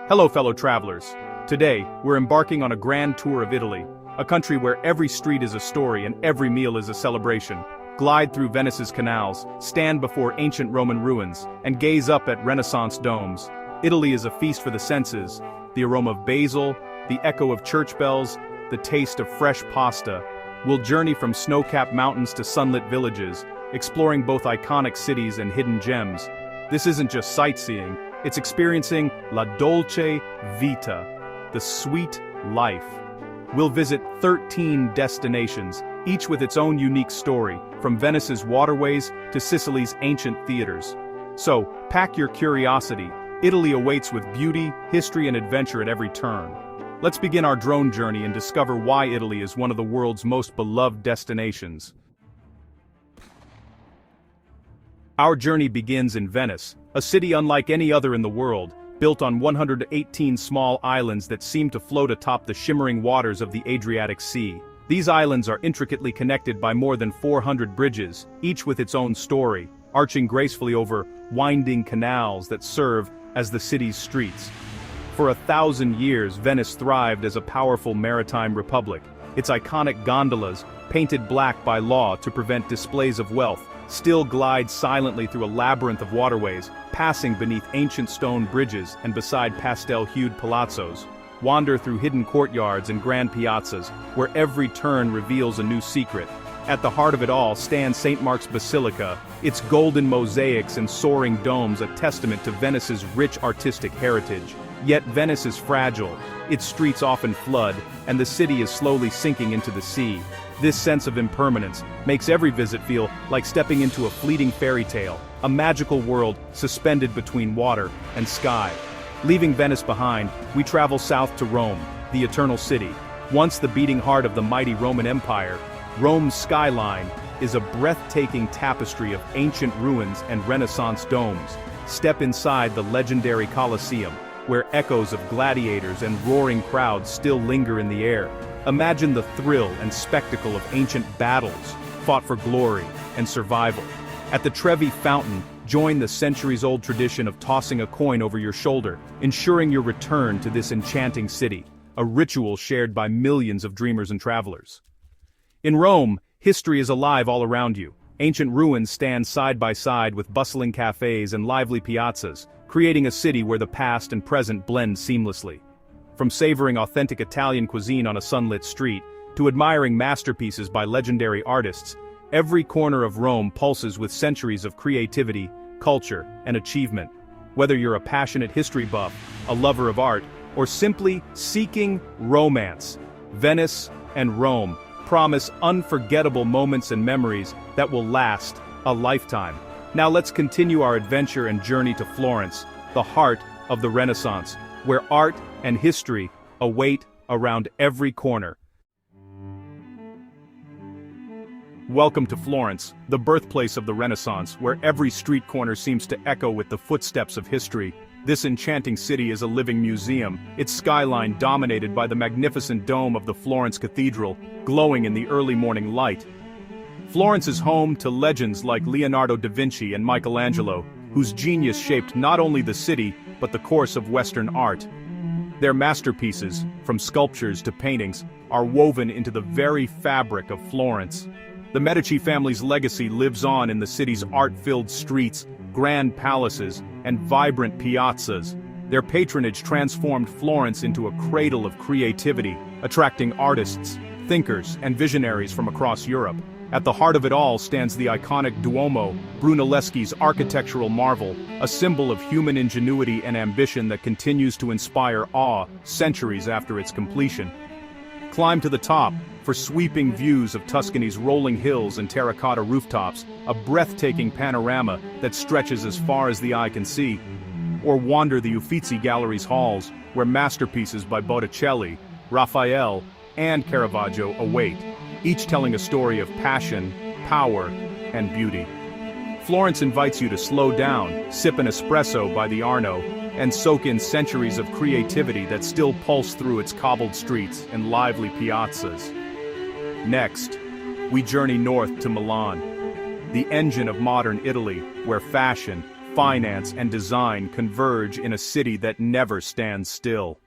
Hello fellow travelers. Today, we're embarking on a grand tour of Italy, a country where every street is a story and every meal is a celebration. Glide through Venice's canals, stand before ancient Roman ruins, and gaze up at Renaissance domes. Italy is a feast for the senses, the aroma of basil, the echo of church bells, the taste of fresh pasta. We'll journey from snow-capped mountains to sunlit villages, exploring both iconic cities and hidden gems. This isn't just sightseeing, it's experiencing la dolce vita, the sweet life. We'll visit 13 destinations, each with its own unique story, from Venice's waterways to Sicily's ancient theaters. So, pack your curiosity. Italy awaits with beauty, history and adventure at every turn. Let's begin our drone journey and discover why Italy is one of the world's most beloved destinations. Our journey begins in Venice, a city unlike any other in the world, built on 118 small islands that seem to float atop the shimmering waters of the Adriatic Sea. These islands are intricately connected by more than 400 bridges, each with its own story, arching gracefully over winding canals that serve as the city's streets. For 1,000 years, Venice thrived as a powerful maritime republic. Its iconic gondolas, painted black by law to prevent displays of wealth, still glide silently through a labyrinth of waterways, passing beneath ancient stone bridges and beside pastel-hued palazzos. Wander through hidden courtyards and grand piazzas, where every turn reveals a new secret. At the heart of it all stands St. Mark's Basilica, its golden mosaics and soaring domes a testament to Venice's rich artistic heritage. Yet Venice is fragile, its streets often flood, and the city is slowly sinking into the sea. This sense of impermanence makes every visit feel like stepping into a fleeting fairy tale, a magical world suspended between water and sky. Leaving Venice behind, we travel south to Rome, the Eternal City. Once the beating heart of the mighty Roman Empire, Rome's skyline is a breathtaking tapestry of ancient ruins and Renaissance domes. Step inside the legendary Colosseum, where echoes of gladiators and roaring crowds still linger in the air. Imagine the thrill and spectacle of ancient battles, fought for glory and survival. At the Trevi Fountain, join the centuries-old tradition of tossing a coin over your shoulder, ensuring your return to this enchanting city, a ritual shared by millions of dreamers and travelers. In Rome, history is alive all around you. Ancient ruins stand side by side with bustling cafes and lively piazzas, creating a city where the past and present blend seamlessly. From savoring authentic Italian cuisine on a sunlit street, to admiring masterpieces by legendary artists, every corner of Rome pulses with centuries of creativity, culture, and achievement. Whether you're a passionate history buff, a lover of art, or simply seeking romance, Venice and Rome promise unforgettable moments and memories that will last a lifetime. Now let's continue our adventure and journey to Florence, the heart of the Renaissance, where art and history await around every corner. Welcome to Florence, the birthplace of the Renaissance, where every street corner seems to echo with the footsteps of history. This enchanting city is a living museum, its skyline dominated by the magnificent dome of the Florence Cathedral, glowing in the early morning light. Florence is home to legends like Leonardo da Vinci and Michelangelo, whose genius shaped not only the city, but the course of Western art. Their masterpieces, from sculptures to paintings, are woven into the very fabric of Florence. The Medici family's legacy lives on in the city's art-filled streets, grand palaces, and vibrant piazzas. Their patronage transformed Florence into a cradle of creativity, attracting artists, thinkers, and visionaries from across Europe. At the heart of it all stands the iconic Duomo, Brunelleschi's architectural marvel, a symbol of human ingenuity and ambition that continues to inspire awe centuries after its completion. Climb to the top for sweeping views of Tuscany's rolling hills and terracotta rooftops, a breathtaking panorama that stretches as far as the eye can see. Or wander the Uffizi Gallery's halls, where masterpieces by Botticelli, Raphael, and Caravaggio await, each telling a story of passion, power, and beauty. Florence invites you to slow down, sip an espresso by the Arno, and soak in centuries of creativity that still pulse through its cobbled streets and lively piazzas. Next, we journey north to Milan, the engine of modern Italy, where fashion, finance, and design converge in a city that never stands still.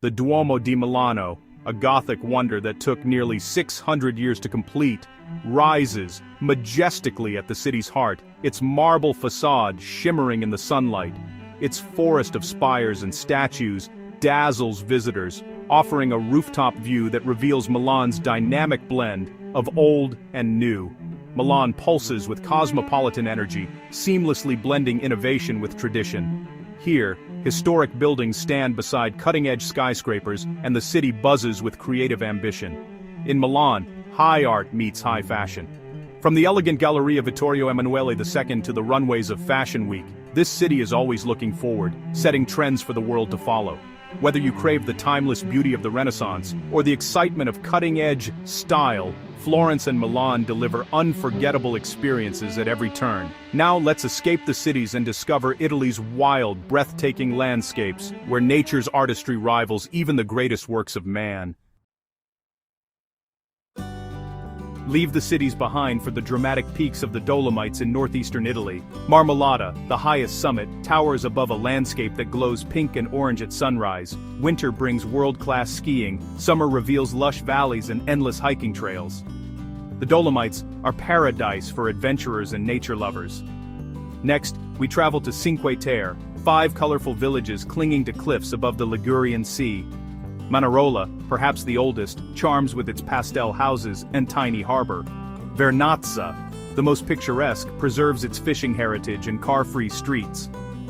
The Duomo di Milano, a Gothic wonder that took nearly 600 years to complete, rises majestically at the city's heart, its marble facade shimmering in the sunlight. Its forest of spires and statues dazzles visitors, offering a rooftop view that reveals Milan's dynamic blend of old and new. Milan pulses with cosmopolitan energy, seamlessly blending innovation with tradition. Here, historic buildings stand beside cutting-edge skyscrapers, and the city buzzes with creative ambition. In Milan, high art meets high fashion. From the elegant Galleria Vittorio Emanuele II to the runways of Fashion Week, this city is always looking forward, setting trends for the world to follow. Whether you crave the timeless beauty of the Renaissance or the excitement of cutting-edge style, Florence and Milan deliver unforgettable experiences at every turn. Now let's escape the cities and discover Italy's wild, breathtaking landscapes, where nature's artistry rivals even the greatest works of man. Leave the cities behind for the dramatic peaks of the Dolomites in northeastern Italy. Marmolada, the highest summit, towers above a landscape that glows pink and orange at sunrise. Winter brings world-class skiing, summer reveals lush valleys and endless hiking trails. The Dolomites are paradise for adventurers and nature lovers. Next, we travel to Cinque Terre, 5 colorful villages clinging to cliffs above the Ligurian Sea. Manarola, perhaps the oldest, charms with its pastel houses and tiny harbor. Vernazza, the most picturesque, preserves its fishing heritage and car-free streets.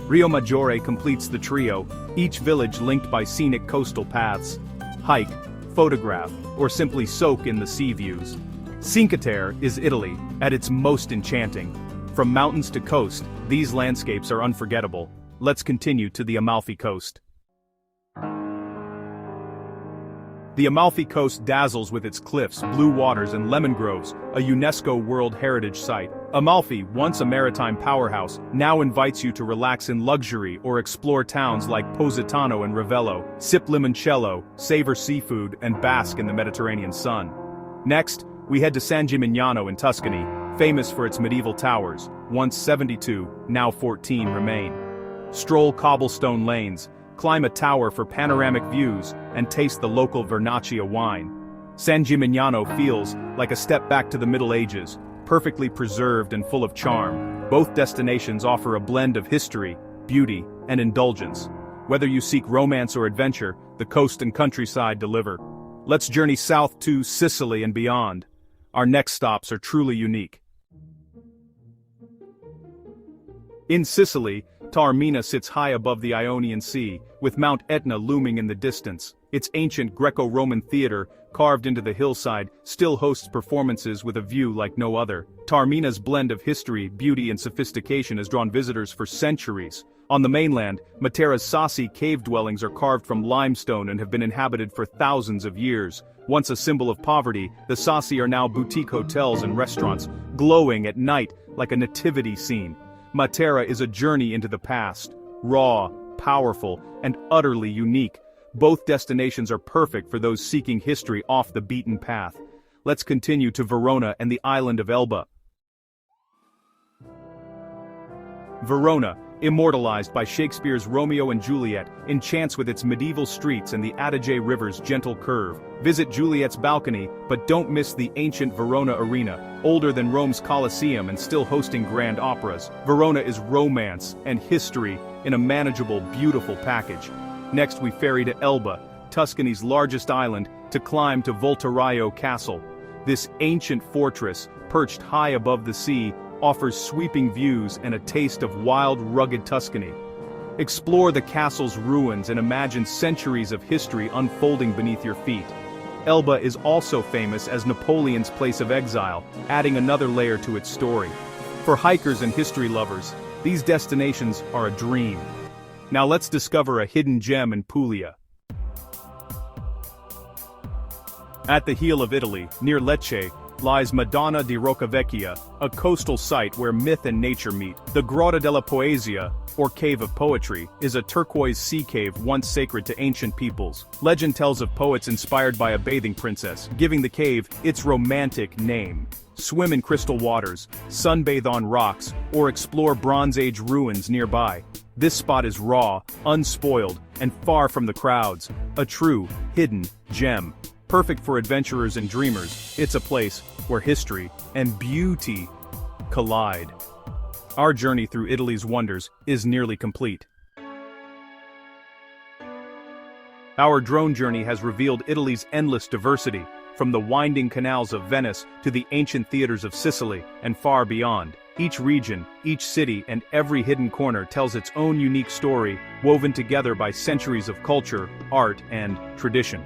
Rio Maggiore completes the trio, each village linked by scenic coastal paths. Hike, photograph, or simply soak in the sea views. Cinque Terre is Italy, at its most enchanting. From mountains to coast, these landscapes are unforgettable. Let's continue to the Amalfi Coast. The Amalfi Coast dazzles with its cliffs, blue waters and lemon groves, a UNESCO World Heritage Site. Amalfi, once a maritime powerhouse, now invites you to relax in luxury or explore towns like Positano and Ravello, sip limoncello, savor seafood, and bask in the Mediterranean sun. Next, we head to San Gimignano in Tuscany, famous for its medieval towers. Once 72, now 14 remain. Stroll cobblestone lanes, climb a tower for panoramic views, and taste the local Vernaccia wine. San Gimignano feels like a step back to the Middle Ages, perfectly preserved and full of charm. Both destinations offer a blend of history, beauty, and indulgence. Whether you seek romance or adventure, the coast and countryside deliver. Let's journey south to Sicily and beyond. Our next stops are truly unique. In Sicily, Taormina sits high above the Ionian Sea, with Mount Etna looming in the distance. Its ancient Greco-Roman theater, carved into the hillside, still hosts performances with a view like no other. Taormina's blend of history, beauty and sophistication has drawn visitors for centuries. On the mainland, Matera's Sassi cave dwellings are carved from limestone and have been inhabited for thousands of years. Once a symbol of poverty, the Sassi are now boutique hotels and restaurants, glowing at night like a nativity scene. Matera is a journey into the past, raw, powerful, and utterly unique. Both destinations are perfect for those seeking history off the beaten path. Let's continue to Verona and the island of Elba. Verona, immortalized by Shakespeare's Romeo and Juliet, enchants with its medieval streets and the Adige River's gentle curve. Visit Juliet's balcony, but don't miss the ancient Verona Arena, older than Rome's Colosseum and still hosting grand operas. Verona is romance and history in a manageable, beautiful package. Next we ferry to Elba, Tuscany's largest island, to climb to Volterraio Castle. This ancient fortress, perched high above the sea, offers sweeping views and a taste of wild, rugged Tuscany. Explore the castle's ruins and imagine centuries of history unfolding beneath your feet. Elba is also famous as Napoleon's place of exile, adding another layer to its story. For hikers and history lovers, these destinations are a dream. Now let's discover a hidden gem in Puglia. At the heel of Italy, near Lecce, lies Madonna di Roca Vecchia, a coastal site where myth and nature meet. The Grotta della Poesia, or Cave of Poetry, is a turquoise sea cave once sacred to ancient peoples. Legend tells of poets inspired by a bathing princess, giving the cave its romantic name. Swim in crystal waters, sunbathe on rocks, or explore Bronze Age ruins nearby. This spot is raw, unspoiled, and far from the crowds. A true, hidden gem. Perfect for adventurers and dreamers, it's a place where history and beauty collide. Our journey through Italy's wonders is nearly complete. Our drone journey has revealed Italy's endless diversity, from the winding canals of Venice to the ancient theaters of Sicily and far beyond. Each region, each city, and every hidden corner tells its own unique story, woven together by centuries of culture, art, and tradition.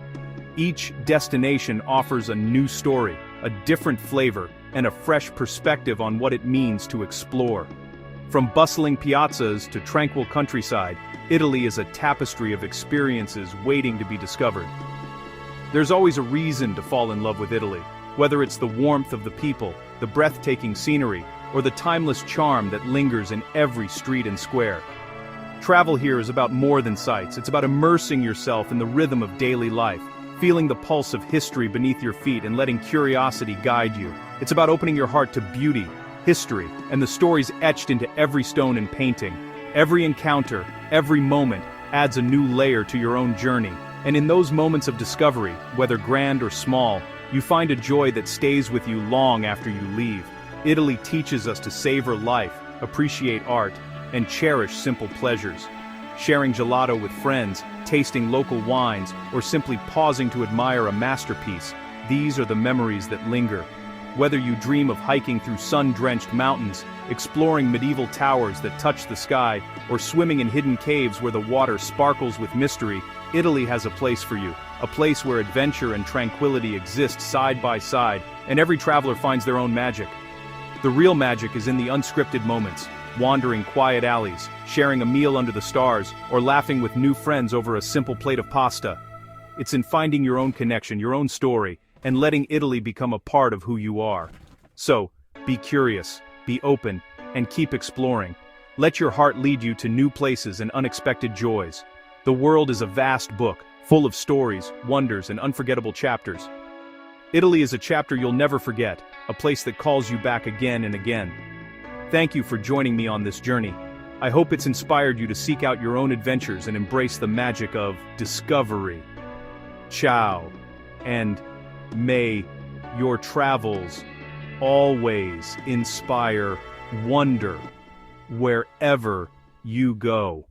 Each destination offers a new story, a different flavor, and a fresh perspective on what it means to explore. From bustling piazzas to tranquil countryside, Italy is a tapestry of experiences waiting to be discovered. There's always a reason to fall in love with Italy, whether it's the warmth of the people, the breathtaking scenery, or the timeless charm that lingers in every street and square. Travel here is about more than sights. It's about immersing yourself in the rhythm of daily life, feeling the pulse of history beneath your feet and letting curiosity guide you. It's about opening your heart to beauty, history, and the stories etched into every stone and painting. Every encounter, every moment, adds a new layer to your own journey. And in those moments of discovery, whether grand or small, you find a joy that stays with you long after you leave. Italy teaches us to savor life, appreciate art, and cherish simple pleasures. Sharing gelato with friends, tasting local wines, or simply pausing to admire a masterpiece, these are the memories that linger. Whether you dream of hiking through sun-drenched mountains, exploring medieval towers that touch the sky, or swimming in hidden caves where the water sparkles with mystery, Italy has a place for you, a place where adventure and tranquility exist side by side, and every traveler finds their own magic. The real magic is in the unscripted moments, wandering quiet alleys, sharing a meal under the stars, or laughing with new friends over a simple plate of pasta. It's in finding your own connection, your own story, and letting Italy become a part of who you are. So, be curious, be open, and keep exploring. Let your heart lead you to new places and unexpected joys. The world is a vast book, full of stories, wonders, and unforgettable chapters. Italy is a chapter you'll never forget, a place that calls you back again and again. Thank you for joining me on this journey. I hope it's inspired you to seek out your own adventures and embrace the magic of discovery. Ciao, and may your travels always inspire wonder wherever you go.